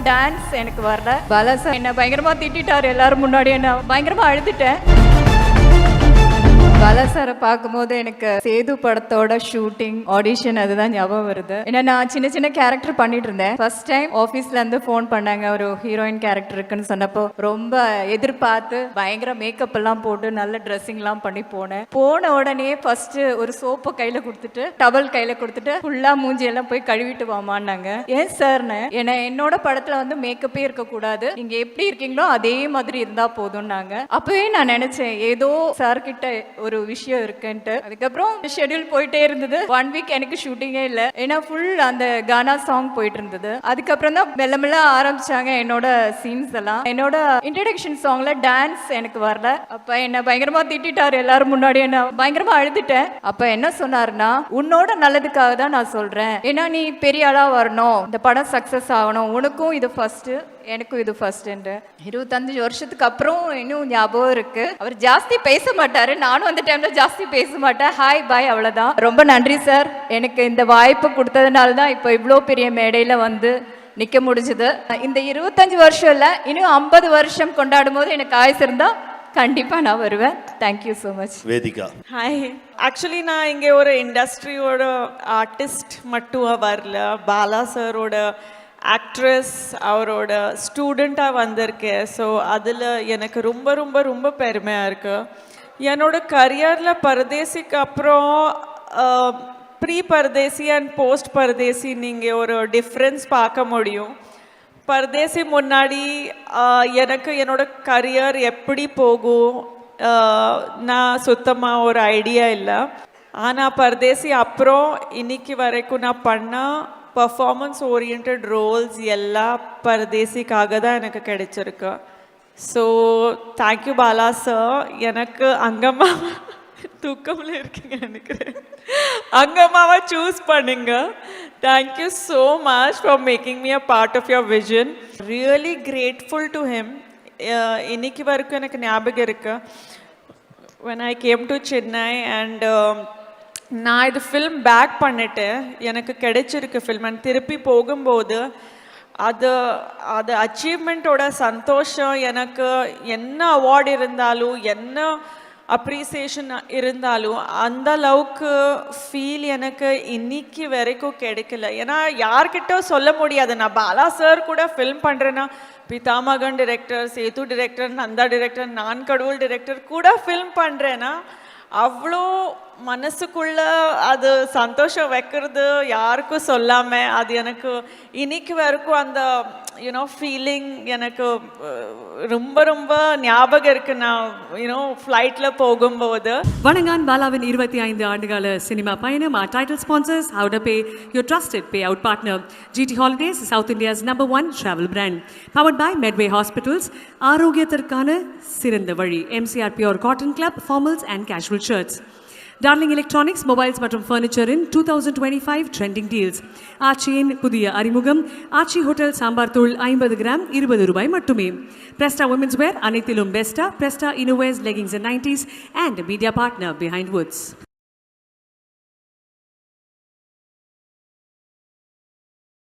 Dance எனக்கு வரல. Bala sir என்ன பயங்கரமா திட்டாரு, எல்லாரும் முன்னாடி என்ன பயங்கரமா அழுதுட்டேன். பாலா சாரை பார்க்கும்போது எனக்கு சேது படத்தோட ஷூட்டிங் ஆடிஷன் அதுதான் ஞாபகம் வருது. ஏன்னா நான் சின்ன சின்ன கேரக்டர் பண்ணிட்டு இருந்தேன். ஃபர்ஸ்ட் டைம் ஆஃபீஸ்ல இருந்து ஃபோன் பண்ணாங்க, ஒரு ஹீரோயின் கேரக்டர் இருக்குன்னு சொன்னப்போ ரொம்ப எதிர்பார்த்து பயங்கர மேக்கப் எல்லாம் போட்டு நல்ல ட்ரெஸ்ஸிங் எல்லாம் பண்ணி போன உடனே ஃபர்ஸ்ட் ஒரு சோப்பை கையில கொடுத்துட்டு டவல் கையில கொடுத்துட்டு ஃபுல்லா மூஞ்சி எல்லாம் போய் கழுவிட்டு வாமான்னாங்க. ஏன் சார்னு, ஏன்னா என்னோட படத்துல வந்து மேக்கப்பே இருக்கக்கூடாது, நீங்க எப்படி இருக்கீங்களோ அதே மாதிரி இருந்தா போதும்னாங்க. அப்பவே நான் நினைச்சேன் ஏதோ சார் கிட்ட ஒரு விஷயம் இருக்குன்ட்டு. அதுக்கப்புறம் ஷெட்யூல் போயிட்டே இருந்தது. 1 வீக் எனக்கு ஷூட்டிங்கே இல்லை, ஏன்னா ஃபுல் அந்த கானா சாங் போயிட்டு இருந்தது. அதுக்கப்புறம் தான் மெல்ல மெல்ல ஆரம்பிச்சாங்க என்னோட சீன்ஸ் எல்லாம். என்னோட இன்ட்ரடக்ஷன் சாங்ல டான்ஸ் எனக்கு வரல. அப்ப என்ன பயங்கரமா திட்டாரு, எல்லாரும் முன்னாடி என்ன பயங்கரமா அழுதுட்டேன். அப்ப என்ன சொன்னாருன்னா, உன்னோட நல்லதுக்காக தான் நான் சொல்றேன், ஏன்னா நீ பெரிய ஆளா வரணும், இந்த படம் சக்சஸ் ஆகணும், உனக்கும் இது ஃபர்ஸ்ட் எனக்கும் இது ஃபர்ஸ்ட். 25 வருஷத்துக்கு அப்புறம் இன்னும் ஞாபகம் இருக்கு. அவர் ஜாஸ்தி பேச மாட்டாரு, நானும் அந்த டைம்ல ஜாஸ்தி பேச மாட்டேன். ஹாய் பாய் அவ்வளவுதான். ரொம்ப நன்றி சார், எனக்கு இந்த வாய்ப்பு கொடுத்ததுனால தான் இப்போ இவ்வளோ பெரிய மேடையில வந்து நிக்க முடிஞ்சது. இந்த 25 வருஷம் இல்ல, இன்னும் 50 வருஷம் கொண்டாடும் போது எனக்கு ஆயுசு இருந்தா கண்டிப்பா நான் வருவேன். Thank you so much. Vedhika. Hi. Actually நான் இங்கே ஒரு இண்டஸ்ட்ரியோட ஆர்டிஸ்ட் மட்டும் வரல, பாலா சாரோட ஆக்ட்ரஸ் அவரோட ஸ்டூடெண்ட்டாக வந்திருக்கேன். ஸோ அதில் எனக்கு ரொம்ப ரொம்ப ரொம்ப பெருமையாக இருக்குது. என்னோட கரியரில் பரதேசிக்கு அப்புறம் ப்ரீ பரதேசி அண்ட் போஸ்ட் பரதேசி நீங்கள் ஒரு டிஃப்ரென்ஸ் பார்க்க முடியும். பரதேசி முன்னாடி எனக்கு என்னோட கரியர் எப்படி போகும் நான் சுத்தமாக ஒரு ஐடியா இல்லை. ஆனால் பரதேசி அப்புறம் இன்னைக்கு வரைக்கும் நான் பண்ண பர்ஃபார்மன்ஸ் ஓரியன்ட் ரோல்ஸ் எல்லாம் பரதேசிக்காக தான் எனக்கு கிடைச்சிருக்கு. So thank you Bala sir. எனக்கு அங்கம்மா தூக்கமில் இருக்கீங்க நினைக்கிறேன், அங்கம்மாவை சூஸ் பண்ணுங்க. Thank you so much for making me a part of your vision. Really grateful to him. இன்னைக்கு வரைக்கும் எனக்கு ஞாபகம் இருக்கு, when I came to Chennai and நான் இது ஃபில்ம் பேக் பண்ணிட்டேன், எனக்கு கிடைச்சிருக்கு ஃபில்ம். அண்ட் திருப்பி போகும்போது அது அது அச்சீவ்மெண்ட்டோட சந்தோஷம், எனக்கு என்ன அவார்டு இருந்தாலும் என்ன அப்ரிசியேஷன் இருந்தாலும் அந்த அளவுக்கு ஃபீல் எனக்கு இன்னைக்கு வரைக்கும் கிடைக்கல. ஏன்னா யார்கிட்ட சொல்ல முடியாது, நான் பாலா சார் கூட ஃபில்ம் பண்ணுறேன்னா, Pithamagan director, Sethu director, Nandha director, Naan Kadavul director கூட ஃபில்ம் பண்ணுறேன்னா அவ்வளோ மனசுக்குள்ள அது சந்தோஷம் வைக்கிறது யாருக்கும் சொல்லாமல் அது எனக்கு இன்னைக்கு வரைக்கும் அந்த ஃபீலிங் எனக்கு ரொம்ப ரொம்ப ஞாபகம் இருக்கு. நான் ஃப்ளைட்டில் போகும்போது. வணங்கான் பாலாவின் 25 ஆண்டுகால சினிமா பயணம். Our title sponsors, How to Pay, your trusted payout partner. GT Holidays, South India's #1 travel brand. Powered by Medway Hospitals, ஆரோக்கியத்திற்கான சிறந்த வழி. MCR Pure Cotton Club, formals and casual shirts. Darling Electronics, mobiles மற்றும் furniture-இன் 2025 trending deals. ஆச்சியின் புதிய அறிமுகம், ஆச்சி hotel sambar தூள் 50 gram ₹20 மட்டுமே. Presta Women's Wear, அனைத்திலும் பெஸ்டா. Presta Innowares, leggings and 90s and media partner Behind Woods.